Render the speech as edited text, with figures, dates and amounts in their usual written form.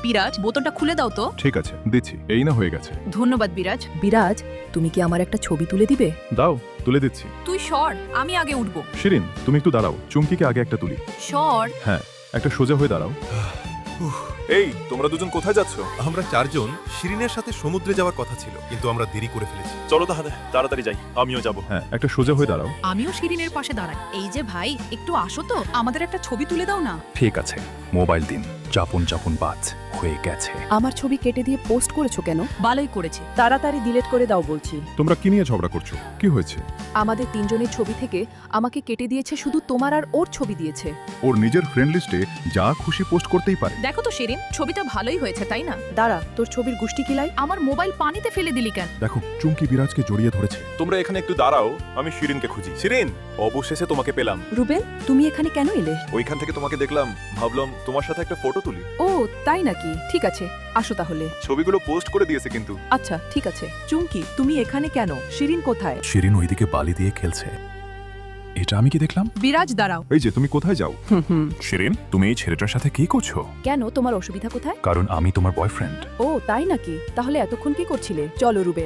বিরাজ, বোতলটা খুলে দাও তো। ঠিক আছে, দিচ্ছি। এই না হয়ে গেছে। ধন্যবাদ বিরাজ। বিরাজ, তুমি কি আমার একটা ছবি তুলে দিবে? দাও, তুলে দিচ্ছি। তুই সর, আমি আগে উঠবো। শিরিন, তুমি একটু দাঁড়াও, চুমকিকে আগে একটা তুলি। সর। হ্যাঁ, একটা সোজা হয়ে দাঁড়াও। এই, তোমরা দুজন কোথায় যাচ্ছ? আমরা চারজন শিরিনের সাথে সমুদ্রে যাওয়ার কথা ছিল, কিন্তু আমরা দেরি করে ফেলেছি। চলো তাহলে তাড়াতাড়ি যাই, আমিও যাব। হ্যাঁ, একটা সোজা হয়ে দাঁড়াও। আমিও শিরিনের পাশে দাঁড়াই। এই যে ভাই, একটু আসো তো, আমাদের একটা ছবি তুলে দাও না। ঠিক আছে, মোবাইল দিন। চাপুন চাপুন বাজ হয়ে গেছে। আমার ছবি কেটে দিয়ে পোস্ট করেছো কেন? ভালোই করেছে। তাড়াতাড়ি ডিলিট করে দাও বলছি। তোমরা কি নিয়ে ঝগড়া করছো? কি হয়েছে? আমাদের তিনজনের ছবি থেকে আমাকে কেটে দিয়েছে, শুধু তোমার আর ওর ছবি দিয়েছে। ওর নিজের ফ্রেন্ড লিস্টে যা খুশি পোস্ট করতেই পারে। দেখো তো শিরিন, ছবিটা ভালোই হয়েছে তাই না? দাঁড়া, তোর ছবির গুষ্টি কিলাই। আমার মোবাইল পানিতে ফেলে দিলি কেন? দেখো, চুমকি বিরাজকে জড়িয়ে ধরেছে। তোমরা এখানে একটু দাঁড়াও, আমি শিরিনকে খুঁজি। শিরিন, অবশেষে তোমাকে পেলাম। রুবেল, তুমি এখানে কেন এলে? ওইখান থেকে তোমাকে দেখলাম, ভাবলাম তোমার সাথে একটা ফটো তুলি। ও তাই নাকি? ঠিক আছে, আসো তাহলে। ছবিগুলো পোস্ট করে দিয়েছে কিন্তু। আচ্ছা ঠিক আছে। চুমকি, তুমি এখানে কেন? শিরিন কোথায়? শিরিন ওইদিকে বালি দিয়ে খেলছে। এটা আমি কি দেখলাম? বিরাজ দাঁড়াও। এই যে, তুমি কোথায় যাও? শিরিন, তুমি এই ছেলেটার সাথে কি করছো? কেন, তোমার অসুবিধা কোথায়? কারণ আমি তোমার বয়ফ্রেন্ড। ও তাই নাকি? তাহলে এতক্ষণ কি করছিলে? চলো রুবেল।